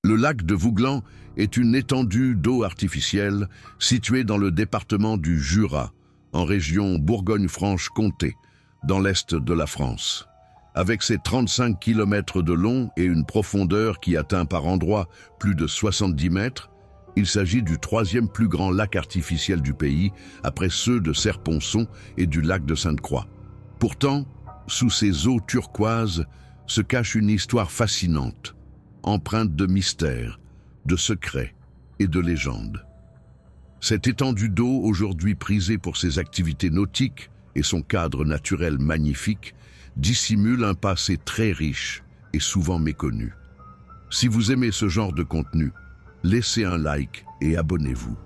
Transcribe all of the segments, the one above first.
Le lac de Vouglan est une étendue d'eau artificielle située dans le département du Jura, en région Bourgogne-Franche-Comté, dans l'est de la France. Avec ses 35 km de long et une profondeur qui atteint par endroits plus de 70 mètres, il s'agit du troisième plus grand lac artificiel du pays, après ceux de Serre-Ponçon et du lac de Sainte-Croix. Pourtant, sous ces eaux turquoises se cache une histoire fascinante, empreinte de mystères, de secrets et de légendes. Cette étendue d'eau, aujourd'hui prisée pour ses activités nautiques et son cadre naturel magnifique, dissimule un passé très riche et souvent méconnu. Si vous aimez ce genre de contenu, laissez un like et abonnez-vous.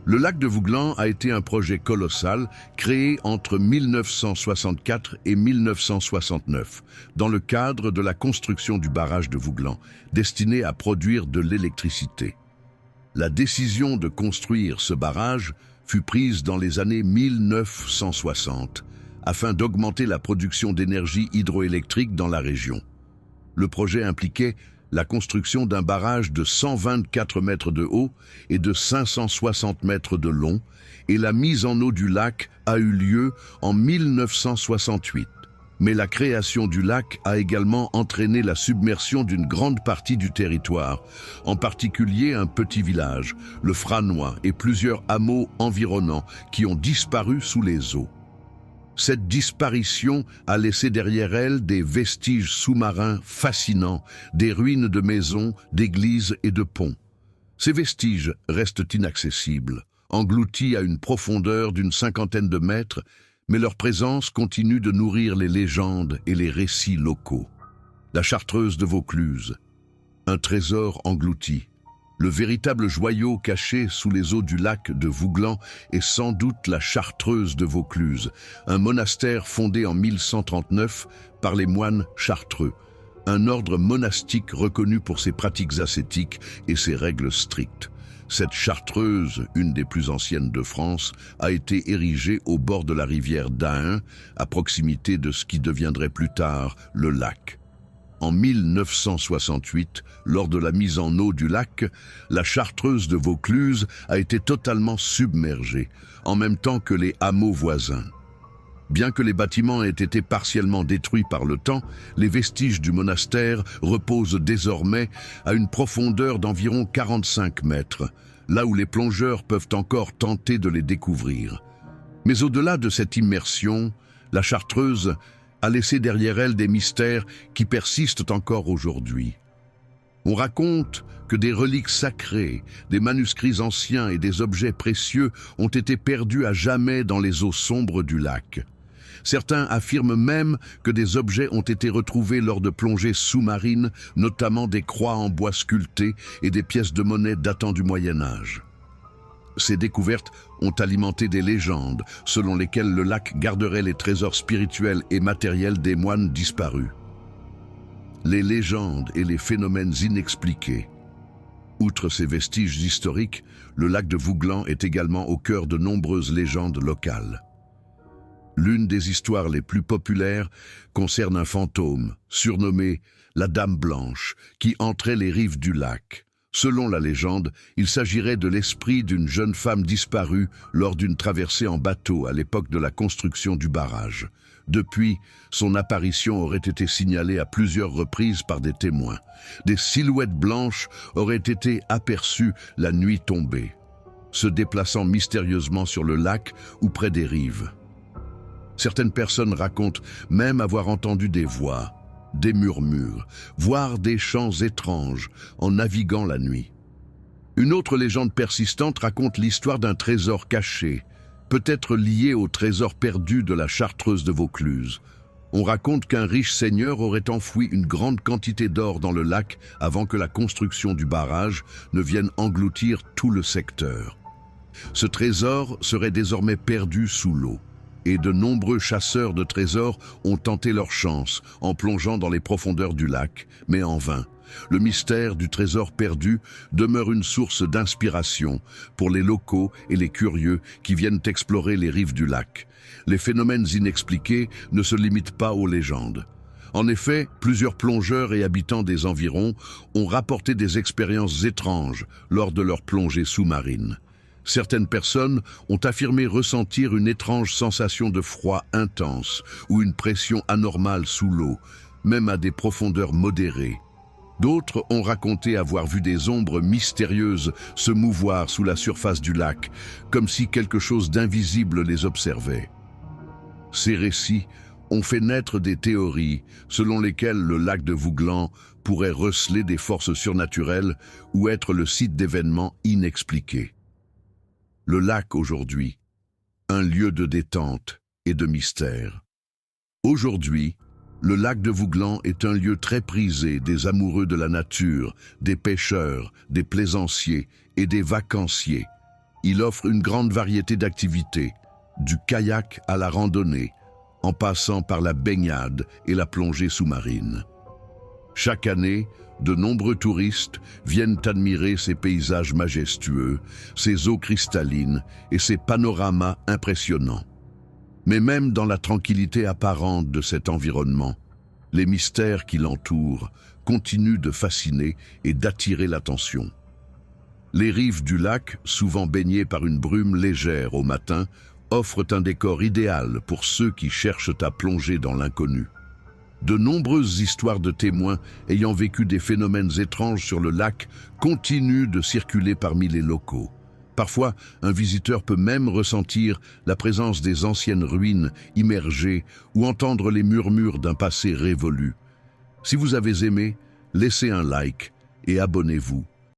Le lac de Vouglan a été un projet colossal créé entre 1964 et 1969 dans le cadre de la construction du barrage de Vouglan, destiné à produire de l'électricité. La décision de construire ce barrage fut prise dans les années 1960 afin d'augmenter la production d'énergie hydroélectrique dans la région. Le projet impliquait la construction d'un barrage de 124 mètres de haut et de 560 mètres de long, et la mise en eau du lac a eu lieu en 1968. Mais la création du lac a également entraîné la submersion d'une grande partie du territoire, en particulier un petit village, le Franois, et plusieurs hameaux environnants qui ont disparu sous les eaux. Cette disparition a laissé derrière elle des vestiges sous-marins fascinants, des ruines de maisons, d'églises et de ponts. Ces vestiges restent inaccessibles, engloutis à une profondeur d'une 50aine de mètres, mais leur présence continue de nourrir les légendes et les récits locaux. La Chartreuse de Vaucluse, un trésor englouti. Le véritable joyau caché sous les eaux du lac de Vouglan est sans doute la Chartreuse de Vaucluse, un monastère fondé en 1139 par les moines chartreux, un ordre monastique reconnu pour ses pratiques ascétiques et ses règles strictes. Cette chartreuse, une des plus anciennes de France, a été érigée au bord de la rivière d'Ain, à proximité de ce qui deviendrait plus tard le lac. En 1968, lors de la mise en eau du lac, la Chartreuse de Vaucluse a été totalement submergée, en même temps que les hameaux voisins. Bien que les bâtiments aient été partiellement détruits par le temps, les vestiges du monastère reposent désormais à une profondeur d'environ 45 mètres, là où les plongeurs peuvent encore tenter de les découvrir. Mais au-delà de cette immersion, la Chartreuse a laissé derrière elle des mystères qui persistent encore aujourd'hui. On raconte que des reliques sacrées, des manuscrits anciens et des objets précieux ont été perdus à jamais dans les eaux sombres du lac. Certains affirment même que des objets ont été retrouvés lors de plongées sous-marines, notamment des croix en bois sculptées et des pièces de monnaie datant du Moyen Âge. Ces découvertes ont alimenté des légendes, selon lesquelles le lac garderait les trésors spirituels et matériels des moines disparus. Les légendes et les phénomènes inexpliqués. Outre ces vestiges historiques, le lac de Vouglan est également au cœur de nombreuses légendes locales. L'une des histoires les plus populaires concerne un fantôme, surnommé la Dame Blanche, qui hanterait les rives du lac. Selon la légende, il s'agirait de l'esprit d'une jeune femme disparue lors d'une traversée en bateau à l'époque de la construction du barrage. Depuis, son apparition aurait été signalée à plusieurs reprises par des témoins. Des silhouettes blanches auraient été aperçues la nuit tombée, se déplaçant mystérieusement sur le lac ou près des rives. Certaines personnes racontent même avoir entendu des voix, des murmures, voire des chants étranges en naviguant la nuit. Une autre légende persistante raconte l'histoire d'un trésor caché, peut-être lié au trésor perdu de la Chartreuse de Vaucluse. On raconte qu'un riche seigneur aurait enfoui une grande quantité d'or dans le lac avant que la construction du barrage ne vienne engloutir tout le secteur. Ce trésor serait désormais perdu sous l'eau. Et de nombreux chasseurs de trésors ont tenté leur chance en plongeant dans les profondeurs du lac, mais en vain. Le mystère du trésor perdu demeure une source d'inspiration pour les locaux et les curieux qui viennent explorer les rives du lac. Les phénomènes inexpliqués ne se limitent pas aux légendes. En effet, plusieurs plongeurs et habitants des environs ont rapporté des expériences étranges lors de leur plongée sous-marine. Certaines personnes ont affirmé ressentir une étrange sensation de froid intense ou une pression anormale sous l'eau, même à des profondeurs modérées. D'autres ont raconté avoir vu des ombres mystérieuses se mouvoir sous la surface du lac, comme si quelque chose d'invisible les observait. Ces récits ont fait naître des théories selon lesquelles le lac de Vouglan pourrait receler des forces surnaturelles ou être le site d'événements inexpliqués. Le lac aujourd'hui, un lieu de détente et de mystère. Aujourd'hui, le lac de Vouglan est un lieu très prisé des amoureux de la nature, des pêcheurs, des plaisanciers et des vacanciers. Il offre une grande variété d'activités, du kayak à la randonnée, en passant par la baignade et la plongée sous-marine. Chaque année, de nombreux touristes viennent admirer ces paysages majestueux, ces eaux cristallines et ces panoramas impressionnants. Mais même dans la tranquillité apparente de cet environnement, les mystères qui l'entourent continuent de fasciner et d'attirer l'attention. Les rives du lac, souvent baignées par une brume légère au matin, offrent un décor idéal pour ceux qui cherchent à plonger dans l'inconnu. De nombreuses histoires de témoins ayant vécu des phénomènes étranges sur le lac continuent de circuler parmi les locaux. Parfois, un visiteur peut même ressentir la présence des anciennes ruines immergées ou entendre les murmures d'un passé révolu. Si vous avez aimé, laissez un like et abonnez-vous